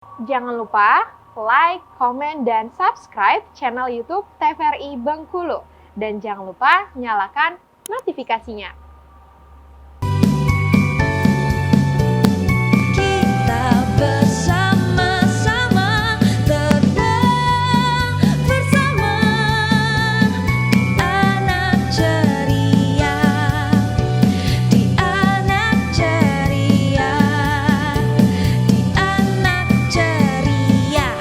Jangan lupa like, komen, dan subscribe channel YouTube TVRI Bengkulu. Dan jangan lupa nyalakan notifikasinya. Kita bersama-sama terbang bersama anak ceria, di anak ceria, di anak ceria.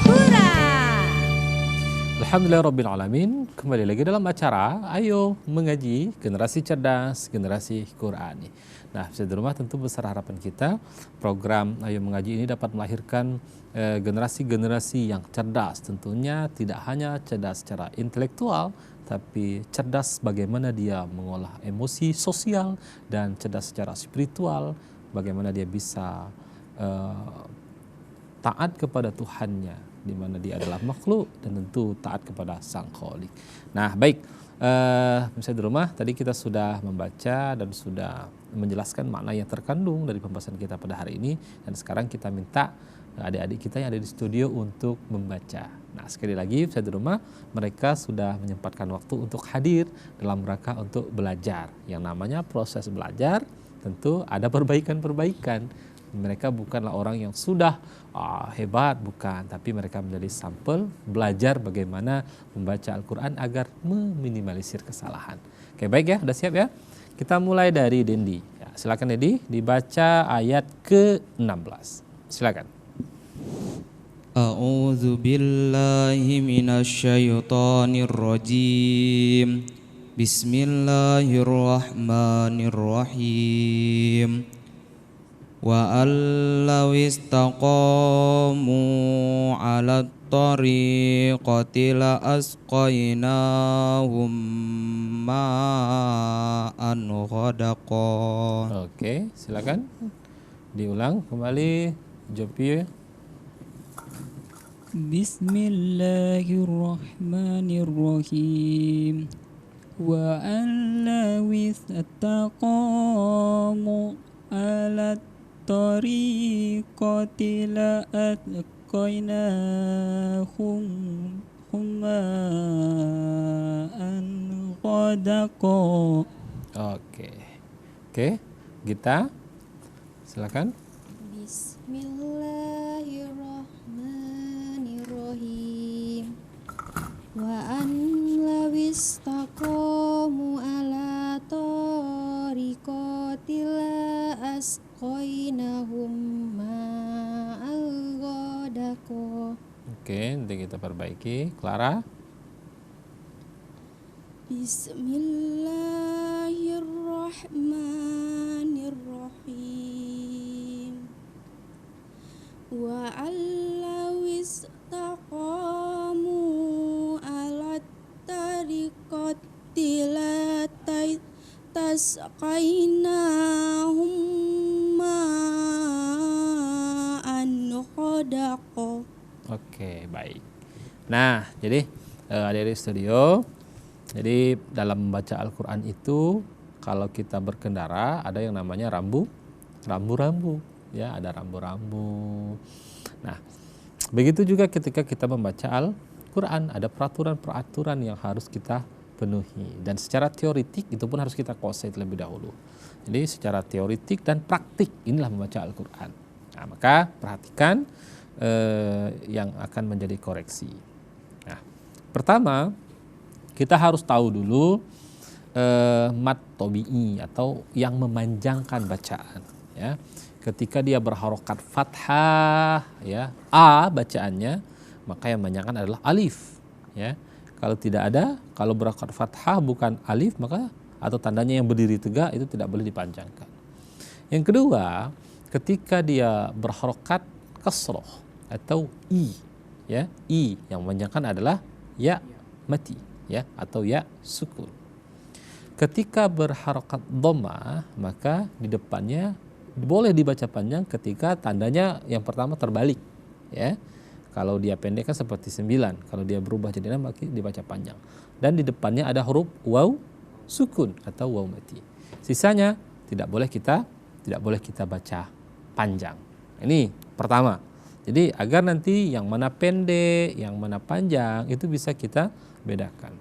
Hurra! Alhamdulillahirrabbilalamin. Kembali lagi dalam acara Ayo Mengaji Generasi Cerdas, Generasi Qurani. Nah, di rumah tentu besar harapan kita program Ayo Mengaji ini dapat melahirkan generasi-generasi yang cerdas. Tentunya tidak hanya cerdas secara intelektual, tapi cerdas bagaimana dia mengolah emosi sosial, dan cerdas secara spiritual, bagaimana dia bisa taat kepada Tuhannya, di mana dia adalah makhluk dan tentu taat kepada Sang Khalik. Nah, baik, misalnya di rumah tadi kita sudah membaca dan sudah menjelaskan makna yang terkandung dari pembahasan kita pada hari ini, dan sekarang kita minta adik-adik kita yang ada di studio untuk membaca. Nah, sekali lagi misalnya di rumah mereka sudah menyempatkan waktu untuk hadir dalam rangka untuk belajar. Yang namanya proses belajar tentu ada perbaikan-perbaikan. Mereka bukanlah orang yang sudah hebat, bukan, tapi mereka menjadi sampel belajar bagaimana membaca Al-Quran agar meminimalisir kesalahan. Oke, baik ya, udah siap ya? Kita mulai dari Dendi. Ya, silakan Dendi, dibaca ayat ke-16. Silakan. A'udzu billahi minasyaitonir rajim. Bismillahirrahmanirrahim. Wa allaw istaqamu 'alat tariqati la asqainahum ma'an ghadaqa. Oke, silakan. Diulang kembali, Jopi. Bismillahirrahmanirrahim. Wa allaw istaqamu 'ala tariqati la asqainahum ma'an ghadaqa. Oke. Oke, Gita. Silakan. Bismillahirrahmanirrahim. Wa an lawistaqamu ala tariqatil asqainahum ma'al ghadaqa. Oke, nanti kita perbaiki. Clara. Bismillahirrahmanirrahim. Wa allawis taqamu ala tariqati la tasqainahum ma'an ghadaqa. Oke, baik. Nah, jadi adik-adik studio, jadi dalam membaca Al-Quran itu, kalau kita berkendara ada yang namanya rambu-rambu, ya, ada rambu-rambu. Nah, begitu juga ketika kita membaca Al-Quran, ada peraturan-peraturan yang harus kita penuhi, dan secara teoritik itu pun harus kita kuasai terlebih dahulu. Jadi secara teoritik dan praktik inilah membaca Al-Quran. Nah, maka perhatikan yang akan menjadi koreksi. Nah, pertama kita harus tahu dulu mad tobi'i atau yang memanjangkan bacaan, ya. Ketika dia berharokat fathah, ya, a bacaannya, maka yang memanjangkan adalah alif, ya. Kalau tidak ada, kalau berharokat fathah bukan alif, maka atau tandanya yang berdiri tegak itu tidak boleh dipanjangkan. Yang kedua, ketika dia berharokat kasroh atau i, ya, i yang memanjangkan adalah ya mati, ya, atau ya sukun. Ketika berharokat dhamma, maka di depannya boleh dibaca panjang ketika tandanya yang pertama terbalik, ya. Kalau dia pendek kan seperti 9, kalau dia berubah jadi 6 maka dibaca panjang. Dan di depannya ada huruf waw sukun atau waw mati. Sisanya tidak boleh kita baca panjang. Ini pertama. Jadi agar nanti yang mana pendek, yang mana panjang itu bisa kita bedakan.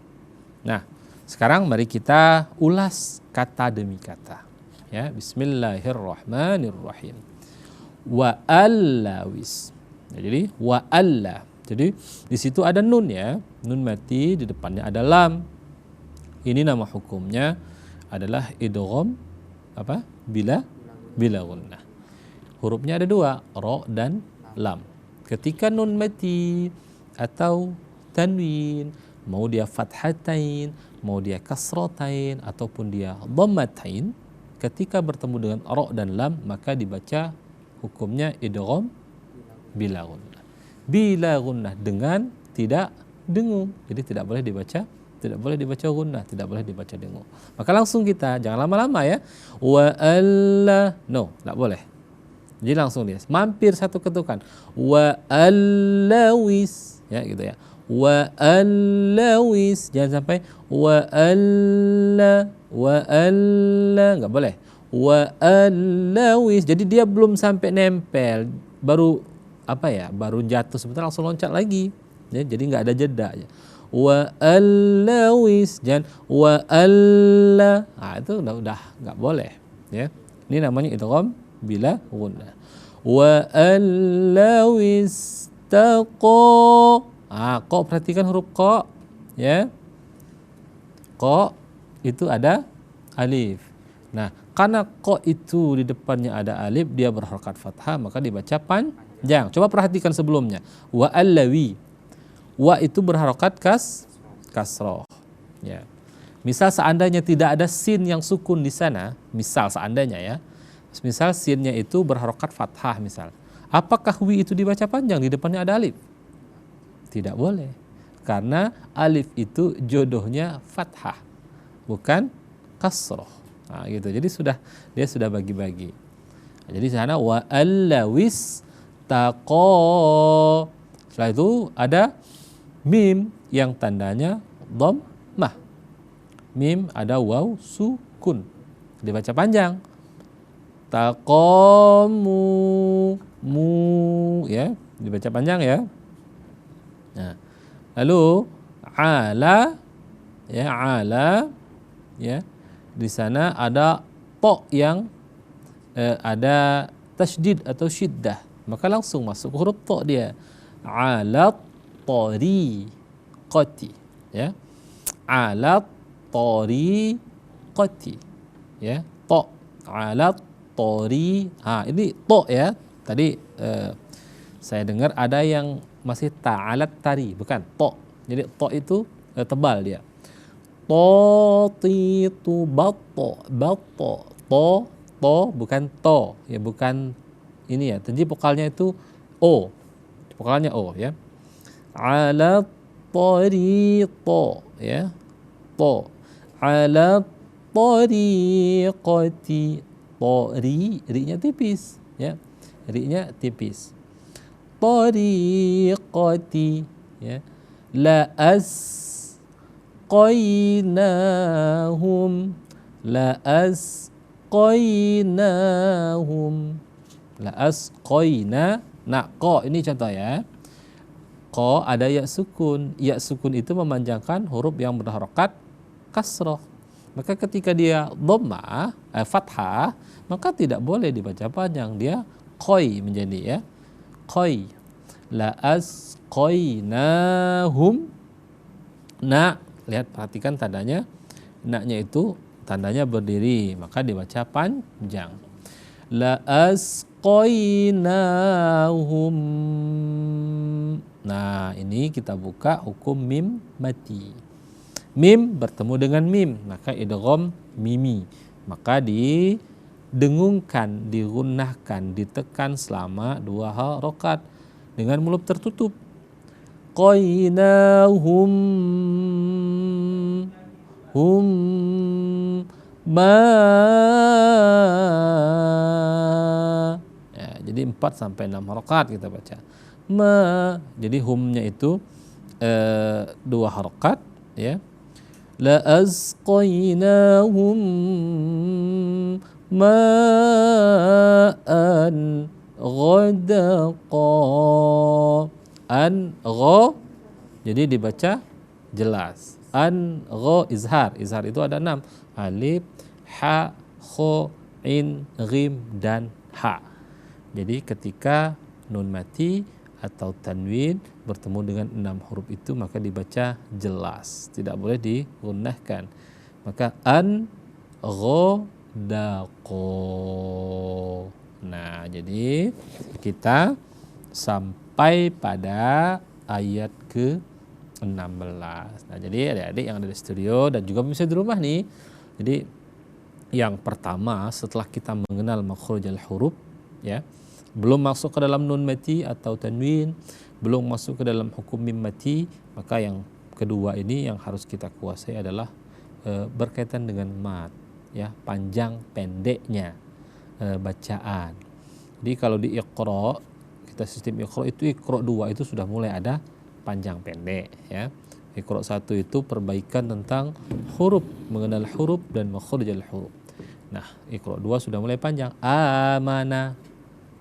Nah, sekarang mari kita ulas kata demi kata. Ya, bismillahirrahmanirrahim. Wa allawis. Ya, jadi wa alla. Jadi di situ ada nun ya, nun mati, di depannya ada lam. Ini nama hukumnya adalah idgham apa? Bila gunnah. Hurufnya ada dua, ro dan lam. Ketika nun mati atau tanwin, mau dia fathatain, mau dia kasratain ataupun dia dhammatain, ketika bertemu dengan ro dan lam maka dibaca hukumnya idgham bila gunnah. Bila gunnah dengan tidak dengung. Jadi tidak boleh dibaca gunnah, tidak boleh dibaca dengung. Maka langsung kita, jangan lama-lama ya. Wa alla, no, tidak boleh. Jadi langsung dia mampir satu ketukan. Wa allawis, ya gitu ya. Wa allawis, jangan sampai wa alla, enggak boleh. Wa allawis. Jadi dia belum sampai nempel, baru baru jatuh sebentar langsung loncat lagi. Ya, jadi nggak ada jeda ya. Wa allawis, jangan wa alla. Nah, itu udah nggak boleh ya. Ini namanya idgham bila gunnah. Wa allawis taqo. Qa, perhatikan huruf qa ya. Qa itu ada alif. Nah, karena qa itu di depannya ada alif, dia berharakat fathah, maka dibaca panjang. Coba perhatikan sebelumnya. Wa allawi. Wa itu berharakat kasroh. Ya. Misal seandainya tidak ada sin yang sukun di sana, misal seandainya ya. Misal sinnya itu berharakat fathah misal. Apakah wi itu dibaca panjang di depannya ada alif? Tidak boleh. Karena alif itu jodohnya fathah, bukan kasroh. Nah, gitu. Jadi dia sudah bagi-bagi. Jadi di sana wa allawis taqo. Setelah itu ada mim yang tandanya dhammah. Mim ada waw sukun. Dibaca panjang. Taqamu ya, dibaca panjang ya. Nah, lalu ala ya. Di sana ada to yang ada tasydid atau syiddah, maka langsung masuk huruf to dia. Ala tariqati ya. Ala tariqati ya. To ala tori. Ini to ya. Tadi saya dengar ada yang masih ta'alat tari, bukan to. Jadi to itu tebal dia. To titu bato to bukan to ya, bukan ini ya. Jadi vokalnya itu o. Vokalnya o ya. Ala tariqo ya. To ala tariqati. Ri-nya tipis ya. Ri-nya tipis. Tariqati ya. La asqainahum. La asqainahum. La asqaina. Nah, qa ini contoh ya. Qa ada ya sukun. Ya sukun itu memanjangkan huruf yang berharakat kasrah. Maka ketika dia dhammah, fathah, maka tidak boleh dibaca panjang, dia qoi menjadi ya. Qoi. La asqainahum. Na, lihat perhatikan tandanya. Na-nya itu tandanya berdiri, maka dibaca panjang. La asqainahum. Nah, ini kita buka hukum mim mati. Mim bertemu dengan mim, maka idgham mimi. Maka didengungkan, digunnahkan, ditekan selama 2 harakat dengan mulut tertutup. Qainahum ma. Ya, jadi 4 sampai 6 harakat kita baca. Ma. Jadi humnya itu 2 harakat ya. La asqainahum ma'an ghadaqa. An gho, jadi dibaca jelas. An gho izhar. Izhar itu ada 6. Alif, ha, kho, in, ghim, dan ha. Jadi ketika nun mati atau tanwin bertemu dengan 6 huruf itu maka dibaca jelas, tidak boleh digunakan. Maka an ghadaqo. Nah, jadi kita sampai pada ayat ke-16. Nah, jadi adik-adik yang ada di studio dan juga bisa di rumah nih. Jadi yang pertama setelah kita mengenal makhrajul huruf, ya, belum masuk ke dalam nun mati atau tanwin, belum masuk ke dalam hukum mim mati, maka yang kedua ini yang harus kita kuasai adalah berkaitan dengan mat, ya, panjang pendeknya bacaan. Jadi kalau di Iqra, kita sistem Iqra itu Iqra 2 itu sudah mulai ada panjang pendek, ya. Iqra 1 itu perbaikan tentang huruf, mengenal huruf dan makhrajul huruf. Nah, Iqra 2 sudah mulai panjang, amana,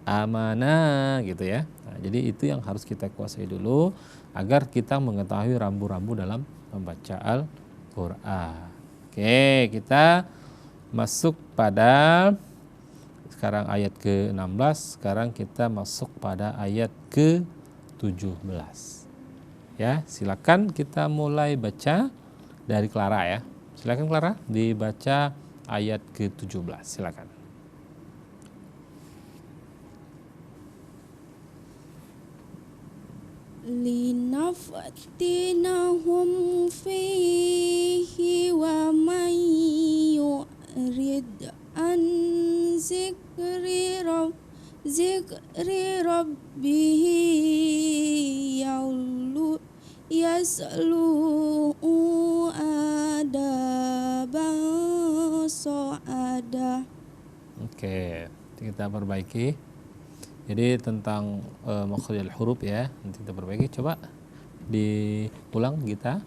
amanah gitu ya. Nah, jadi itu yang harus kita kuasai dulu agar kita mengetahui rambu-rambu dalam membaca Al-Qur'an. Oke, kita masuk pada sekarang ayat ke-16, sekarang kita masuk pada ayat ke-17. Ya, silakan kita mulai baca dari Clara ya. Silakan Clara dibaca ayat ke-17. Silakan. Linaftinahum fihi wa man yu'rid an zikri rabbihi yaslu'u adaban so'ada. Oke, kita perbaiki. Jadi tentang makhrajul huruf ya, nanti kita perbaiki. Coba diulang kita.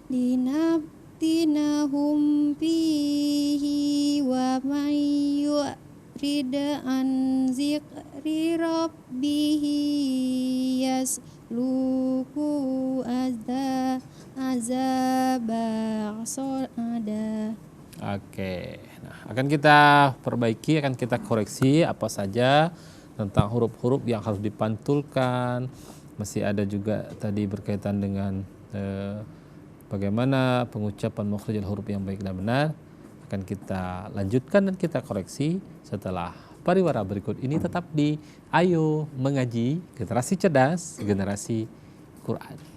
Linaftinahum fihi wa man yu'rid an zikri rabbihi yasluku azaba so'ada. Oke, nah akan kita perbaiki, akan kita koreksi apa saja tentang huruf-huruf yang harus dipantulkan. Masih ada juga tadi berkaitan dengan bagaimana pengucapan makhrajul huruf yang baik dan benar. Akan kita lanjutkan dan kita koreksi setelah pariwara berikut ini. Tetap di Ayo Mengaji, generasi cerdas, generasi Quran.